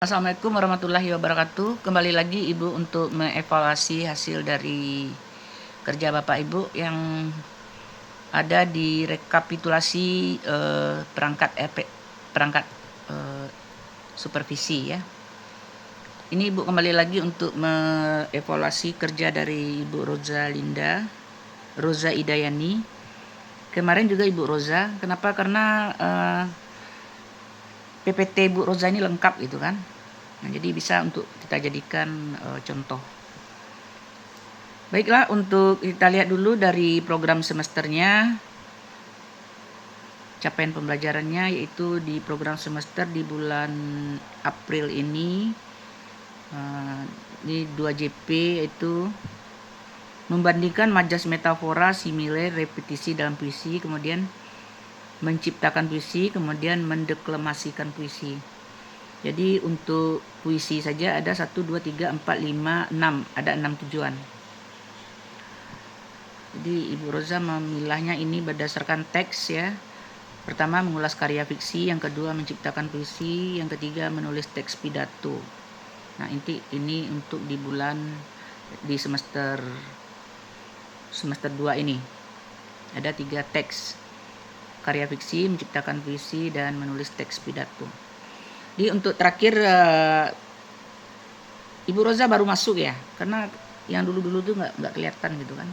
Assalamualaikum warahmatullahi wabarakatuh. Kembali lagi Ibu untuk mengevaluasi hasil dari kerja Bapak Ibu yang ada di rekapitulasi perangkat supervisi ya. Ini Ibu kembali lagi untuk mengevaluasi kerja dari Ibu Roza Idayani. Kemarin juga Ibu Roza. Kenapa? Karena PPT Bu Roza ini lengkap gitu kan. Nah, jadi bisa untuk kita jadikan contoh. Baiklah, untuk kita lihat dulu dari program semesternya. Capaian pembelajarannya yaitu di program semester di bulan April ini 2JP yaitu membandingkan majas metafora, simile, repetisi dalam puisi, kemudian menciptakan puisi, kemudian mendeklamasikan puisi. Jadi untuk puisi saja ada 1, 2, 3, 4, 5, 6. Ada 6 tujuan. Jadi Ibu Roza memilahnya ini berdasarkan teks ya. Pertama mengulas karya fiksi, yang kedua menciptakan puisi, yang ketiga menulis teks pidato. Nah ini untuk di semester 2 ini. Ada 3 teks. Karya fiksi, menciptakan puisi, dan menulis teks pidato. Jadi untuk terakhir Ibu Roza baru masuk ya, karena yang dulu-dulu tuh nggak kelihatan gitu kan.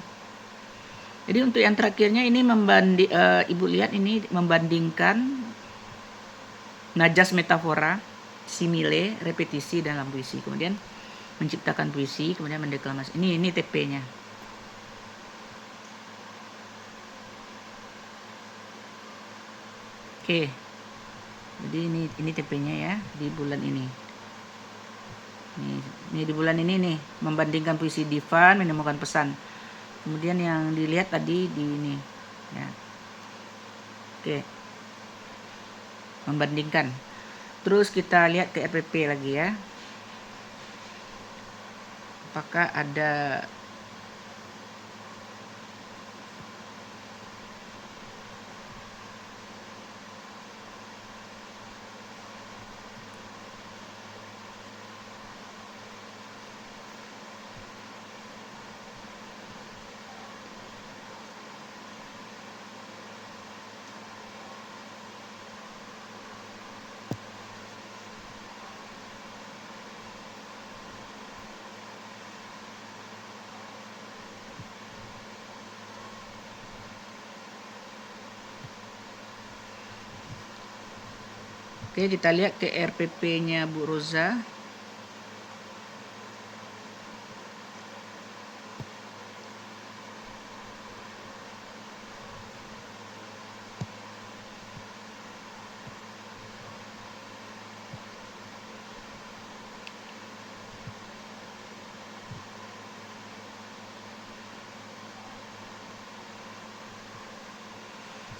Jadi untuk yang terakhirnya ini Ibu lihat ini membandingkan najas metafora, simile, repetisi dalam puisi, kemudian menciptakan puisi, kemudian mendeklamasi. Ini TP-nya. Oke. Jadi ini TP-nya ya di bulan ini. Ini di bulan ini nih, membandingkan puisi Divan, menemukan pesan. Kemudian yang dilihat tadi di ini ya. Oke. Membandingkan. Terus kita lihat ke RPP lagi ya. Apakah ada Oke, kita lihat ke RPP-nya Bu Roza.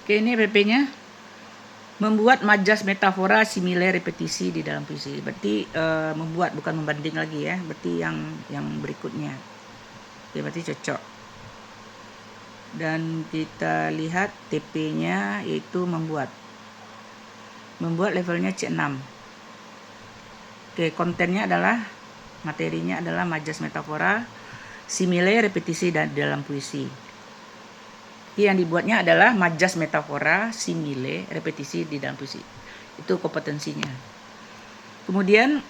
Oke, ini RPP-nya. Membuat majas metafora, simile, repetisi di dalam puisi. Berarti membuat, bukan membanding lagi ya. Berarti yang berikutnya. Oke, berarti cocok. Dan kita lihat TP-nya yaitu membuat. Membuat levelnya C6. Oke, kontennya adalah, materinya adalah majas metafora, simile, repetisi dan dalam puisi. Yang dibuatnya adalah majas metafora, simile, repetisi di dalam puisi. Itu kompetensinya. Kemudian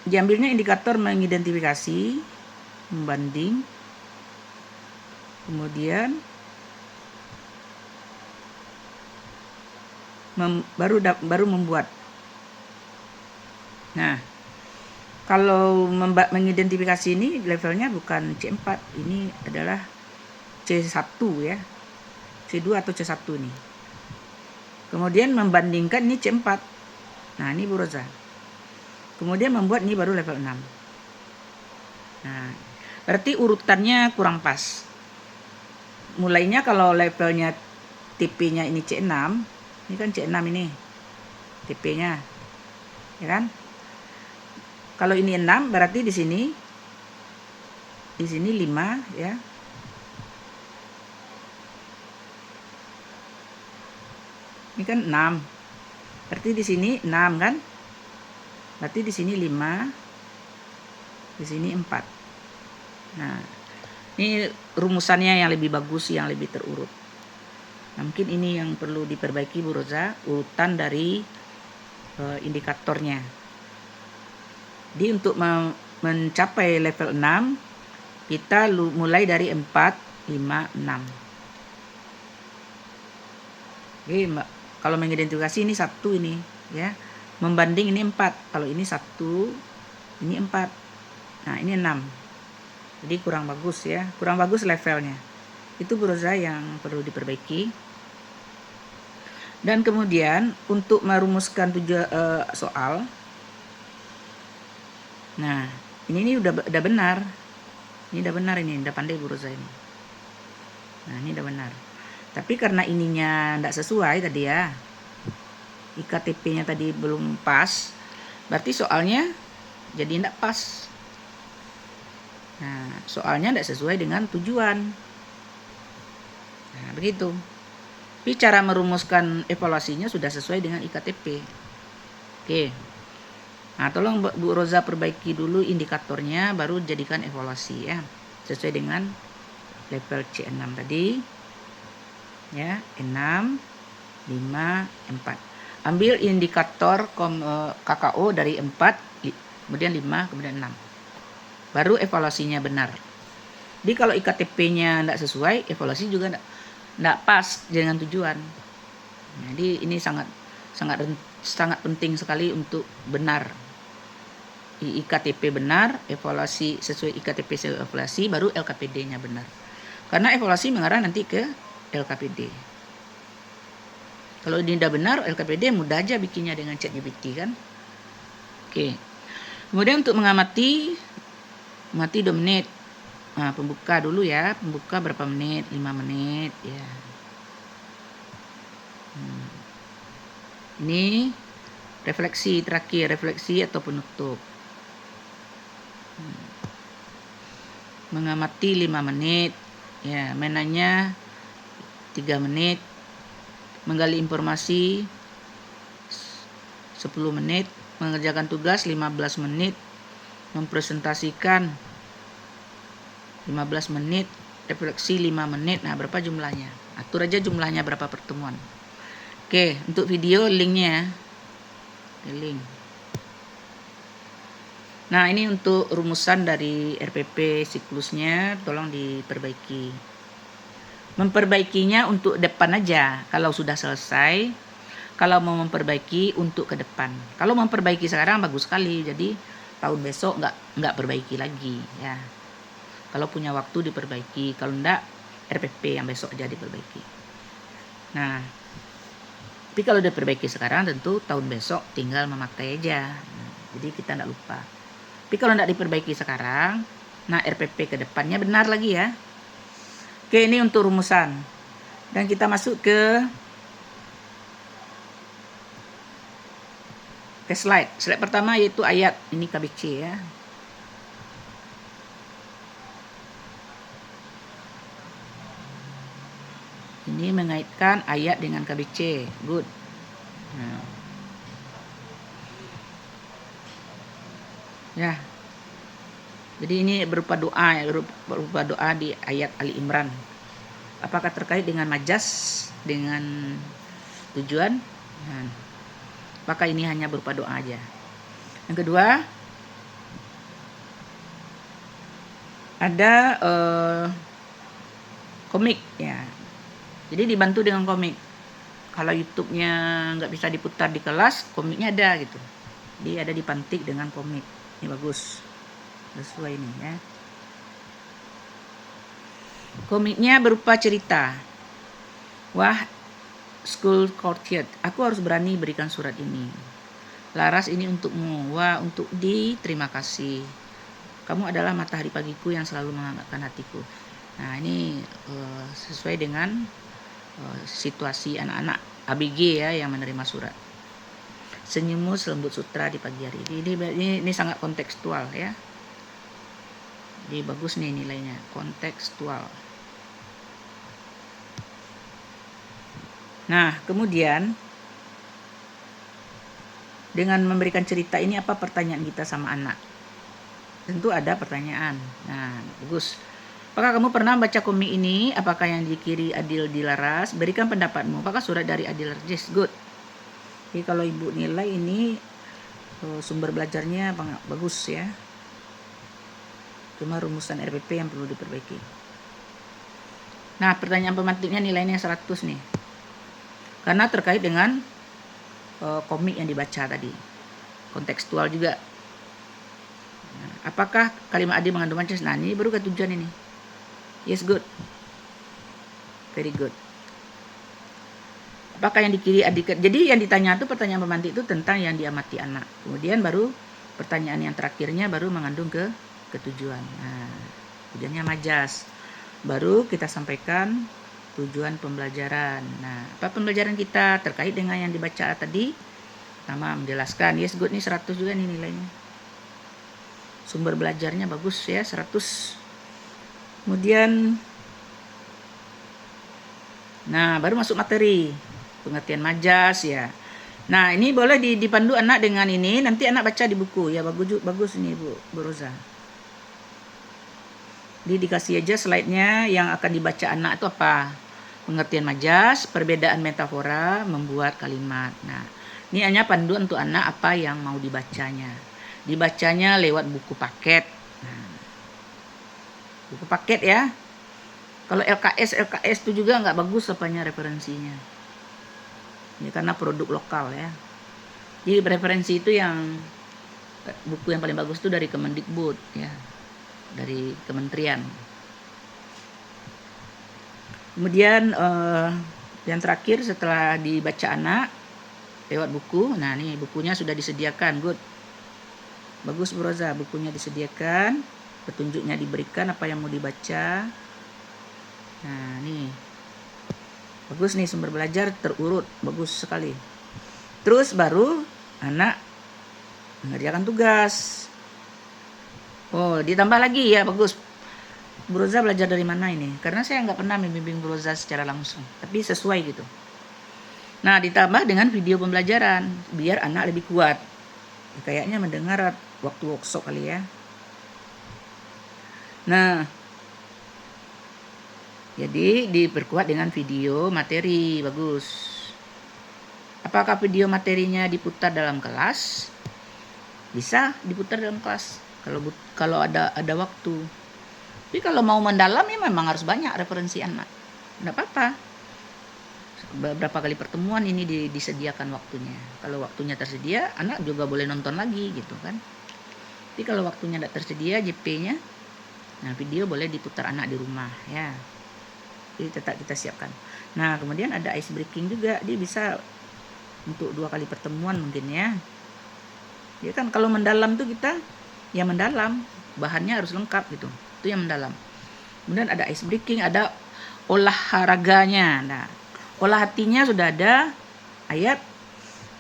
diambilnya indikator mengidentifikasi, membanding, kemudian baru membuat. Nah, kalau mengidentifikasi ini levelnya bukan C4, ini adalah C1 ya. C2 atau C1 nih. Kemudian membandingkan ini C4. Nah, ini Bu Roza. Kemudian membuat ini baru level 6. Nah, berarti urutannya kurang pas. Mulainya kalau levelnya TP-nya ini C6, ini kan C6 ini TP-nya. Ya kan? Kalau ini 6 berarti di sini 5 ya. Ini kan 6. Berarti di sini 6 kan? Berarti di sini 5, di sini 4. Nah, ini rumusannya yang lebih bagus, yang lebih terurut. Nah, mungkin ini yang perlu diperbaiki Bu Roza, urutan dari indikatornya. Jadi untuk mencapai level 6, kita mulai dari 4, 5, 6. Oke, kalau mengidentifikasi ini 1 ini ya. Membanding ini 4. Kalau ini 1, ini 4. Nah, ini 6. Jadi kurang bagus ya. Kurang bagus levelnya. Itu berusaha yang perlu diperbaiki. Dan kemudian untuk merumuskan soal. Nah, ini udah benar. Ini udah benar, ini udah pandai berusaha ini. Nah, ini udah benar. Tapi karena ininya tidak sesuai tadi ya, IKTP-nya tadi belum pas, berarti soalnya jadi tidak pas. Nah, soalnya tidak sesuai dengan tujuan. Nah, begitu. Tapi cara merumuskan evaluasinya sudah sesuai dengan IKTP. Oke. Nah, tolong Bu Roza perbaiki dulu indikatornya, baru jadikan evaluasi ya. Sesuai dengan level C6 tadi. Ya, 6, 5, 4. Ambil indikator KKO dari 4, kemudian 5, kemudian 6. Baru evaluasinya benar. Jadi kalau IKTP-nya tidak sesuai, evaluasi juga tidak pas dengan tujuan. Jadi ini sangat penting sekali untuk benar. IKTP benar, evaluasi sesuai IKTP sesuai evaluasi, baru LKPD-nya benar. Karena evaluasi mengarah nanti ke LKPD. Kalau ini tidak benar, LKPD mudah aja bikinnya dengan ChatGPT kan. Oke. Kemudian untuk mengamati 2 menit. Nah, pembuka dulu ya. Pembuka berapa menit? 5 menit ya. Ini refleksi terakhir, refleksi atau penutup. Mengamati 5 menit. Ya, mainannya 3 menit. Menggali informasi 10 menit. Mengerjakan tugas 15 menit. Mempresentasikan 15 menit. Refleksi 5 menit. Nah, berapa jumlahnya? Atur aja jumlahnya berapa pertemuan. Oke, untuk video linknya. Link. Nah, ini untuk rumusan dari RPP siklusnya, tolong diperbaiki. Memperbaikinya untuk depan aja. Kalau sudah selesai, kalau mau memperbaiki untuk ke depan. Kalau memperbaiki sekarang bagus sekali. Jadi tahun besok nggak perbaiki lagi ya. Kalau punya waktu diperbaiki. Kalau enggak, RPP yang besok aja diperbaiki. Nah, tapi kalau diperbaiki sekarang tentu tahun besok tinggal memakai aja. Jadi kita enggak lupa. Tapi kalau enggak diperbaiki sekarang, nah RPP ke depannya benar lagi ya. Oke, ini untuk rumusan. Dan kita masuk ke slide. Slide pertama yaitu ayat. Ini KBC ya. Ini mengaitkan ayat dengan KBC. Good. Nah. Ya. Jadi ini berupa doa ya, berupa doa di ayat Ali Imran. Apakah terkait dengan majas, dengan tujuan? Nah, apakah ini hanya berupa doa aja? Yang kedua, ada komik ya. Jadi dibantu dengan komik. Kalau YouTube-nya nggak bisa diputar di kelas, komiknya ada gitu. Jadi ada dipantik dengan komik. Ini bagus. Sesuai ini ya. Komiknya berupa cerita. Wah, school courtyard, aku harus berani berikan surat ini. Laras, ini untukmu. Wah, untuk terima kasih. Kamu adalah matahari pagiku yang selalu menghangatkan hatiku. Nah, ini sesuai dengan situasi anak-anak ABG ya yang menerima surat. Senyummu selembut sutra di pagi hari. Ini sangat kontekstual ya. Jadi bagus nih nilainya, kontekstual. Nah, kemudian dengan memberikan cerita ini apa pertanyaan kita sama anak. Tentu ada pertanyaan. Nah, bagus. Apakah kamu pernah baca komik ini? Apakah yang dikiri Adil dilaras? Berikan pendapatmu. Apakah surat dari Adil Yes, good. Jadi kalau ibu nilai ini sumber belajarnya bagus ya. Cuma rumusan RPP yang perlu diperbaiki. Nah, pertanyaan pemantiknya nilainya 100 nih. Karena terkait dengan komik yang dibaca tadi. Kontekstual juga. Nah, apakah kalimat Adil mengandung Pancasila? Nah, ini baru ketujuan ini. Yes, good. Very good. Apakah yang dikiri adik? Jadi yang ditanya itu pertanyaan pemantik itu tentang yang diamati anak. Kemudian baru pertanyaan yang terakhirnya baru mengandung ketujuan. Nah, tujuannya majas. Baru kita sampaikan tujuan pembelajaran. Nah, apa pembelajaran kita terkait dengan yang dibaca tadi? Pertama, menjelaskan. Yes, good nih 100 juga nih nilainya. Sumber belajarnya bagus ya, 100. Kemudian, nah baru masuk materi. Pengertian majas ya. Nah, ini boleh dipandu anak dengan ini. Nanti anak baca di buku ya, bagus ini Bu Roza. Dikasih aja slide-nya yang akan dibaca anak itu apa? Pengertian majas, perbedaan metafora, membuat kalimat. Nah, ini hanya panduan untuk anak apa yang mau dibacanya. Dibacanya lewat buku paket. Nah, buku paket ya. Kalau LKS itu juga nggak bagus apanya referensinya. Ya, karena produk lokal ya. Jadi referensi itu yang buku yang paling bagus itu dari Kemendikbud ya. Dari kementerian. Kemudian yang terakhir setelah dibaca anak lewat buku. Nah, nih bukunya sudah disediakan. Good. Bagus Bu Roza, bukunya disediakan, petunjuknya diberikan apa yang mau dibaca. Nah, nih. Bagus nih sumber belajar terurut, bagus sekali. Terus baru anak mengerjakan tugas. Oh, ditambah lagi ya, bagus. Bu Roza belajar dari mana ini? Karena saya nggak pernah membimbing Bu Roza secara langsung, tapi sesuai gitu. Nah, ditambah dengan video pembelajaran, biar anak lebih kuat. Kayaknya mendengar waktu workshop kali ya. Nah, jadi diperkuat dengan video materi, bagus. Apakah video materinya diputar dalam kelas? Bisa diputar dalam kelas. Kalau ada waktu. Tapi kalau mau mendalam ya memang harus banyak referensi anak. Tidak apa-apa. Beberapa kali pertemuan ini disediakan waktunya. Kalau waktunya tersedia, anak juga boleh nonton lagi gitu kan. Tapi kalau waktunya tidak tersedia JP-nya, nah video boleh diputar anak di rumah ya. Jadi tetap kita siapkan. Nah, kemudian ada ice breaking juga. Dia bisa untuk 2 kali pertemuan mungkin ya. Ya kan kalau mendalam tuh kita ya mendalam, bahannya harus lengkap gitu. Itu yang mendalam. Kemudian ada ice breaking, ada olahraganya. Nah, olah hatinya sudah ada ayat,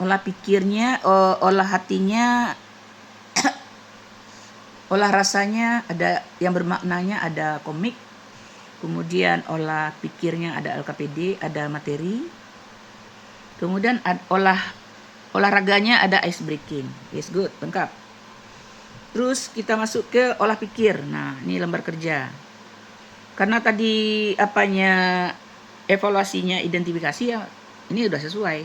olah pikirnya, olah hatinya, olah rasanya ada yang bermaknanya, ada komik. Kemudian olah pikirnya ada LKPD, ada materi. Kemudian olahraganya ada ice breaking. Yes, good, lengkap. Terus kita masuk ke olah pikir. Nah, ini lembar kerja. Karena tadi evaluasinya identifikasi ya, ini udah sesuai.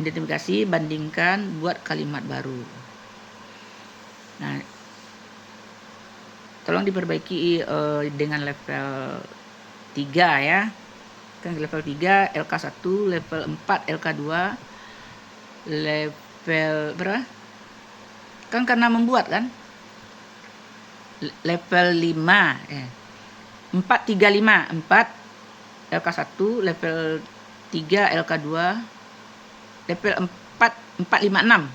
Identifikasi, bandingkan, buat kalimat baru. Nah, tolong diperbaiki dengan level 3 ya. Kan level 3 LK1, level 4 LK2, level berapa? Kan karena membuat kan? Level 5 435, 4 LK1, level 3 LK2, level 4 456.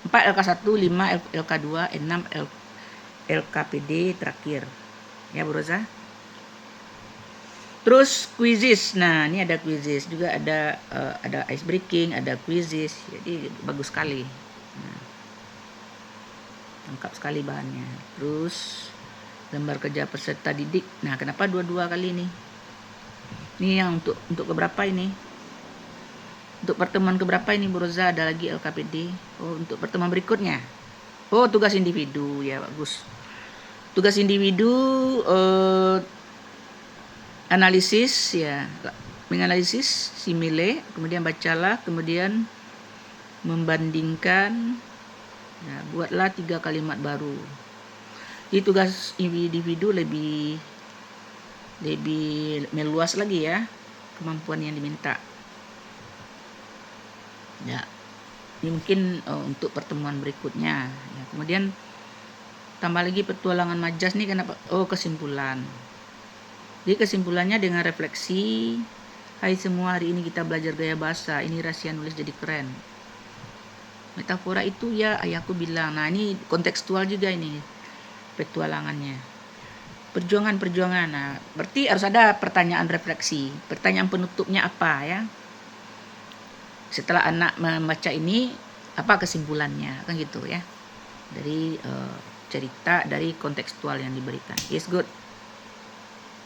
4 LK1, 5 LK2, 6 LKPD terakhir. Ya, Bu Roza. Terus quizzes. Nah, ini ada quizzes juga, ada ice breaking, ada quizzes. Jadi bagus sekali. Nah, lengkap sekali bahannya. Terus lembar kerja peserta didik. Nah, kenapa 2 kali ini? Ini yang untuk keberapa ini? Untuk pertemuan keberapa ini Bu Roza? Ada lagi LKPD. Oh, untuk pertemuan berikutnya. Oh, tugas individu. Ya, bagus. Tugas individu analisis ya. Menganalisis simile, kemudian bacalah, kemudian membandingkan. Nah, buatlah 3 kalimat baru. Jadi tugas individu lebih meluas lagi ya kemampuan yang diminta. Ya, ini mungkin untuk pertemuan berikutnya. Ya, kemudian tambah lagi petualangan Majas nih kenapa? Oh, kesimpulan. Jadi kesimpulannya dengan refleksi. Hai semua, hari ini kita belajar gaya bahasa. Ini rahasia nulis jadi keren. Metafora itu ya ayahku bilang. Nah, ini kontekstual juga ini petualangannya. Perjuangan. Nah, berarti harus ada pertanyaan refleksi. Pertanyaan penutupnya apa ya? Setelah anak membaca ini, apa kesimpulannya? Kan gitu ya. Dari cerita, dari kontekstual yang diberikan. Yes, good.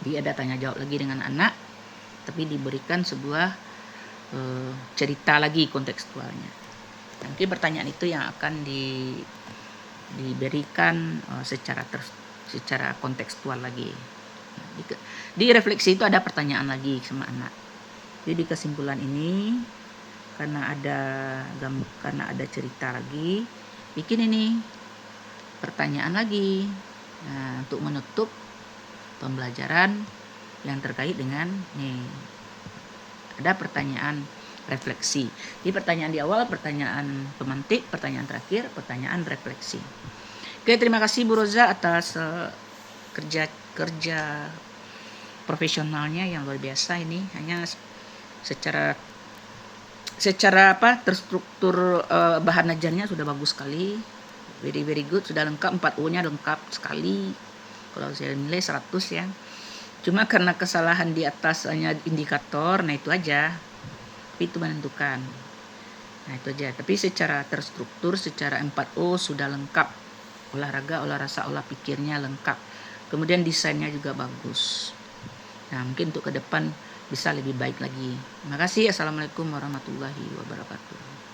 Jadi ada tanya jawab lagi dengan anak, tapi diberikan sebuah cerita lagi kontekstualnya. Nanti pertanyaan itu yang akan diberikan secara kontekstual lagi. Di refleksi itu ada pertanyaan lagi sama anak. Jadi di kesimpulan ini karena ada cerita lagi, bikin ini pertanyaan lagi. Nah, untuk menutup pembelajaran yang terkait dengan nih ada pertanyaan refleksi. Jadi pertanyaan di awal, pertanyaan pemantik, pertanyaan terakhir, pertanyaan refleksi. Oke, terima kasih Bu Roza atas kerja profesionalnya yang luar biasa ini. Hanya secara terstruktur bahan ajarnya sudah bagus sekali. Very good, sudah lengkap, 4U-nya lengkap sekali. Kalau saya nilai 100 ya. Cuma karena kesalahan di atas hanya indikator, nah itu aja. Tapi itu menentukan. Nah itu aja. Tapi secara terstruktur, secara 4O sudah lengkap. Olahraga, olah rasa, olah pikirnya lengkap. Kemudian desainnya juga bagus. Nah mungkin untuk ke depan bisa lebih baik lagi. Terima kasih. Assalamualaikum warahmatullahi wabarakatuh.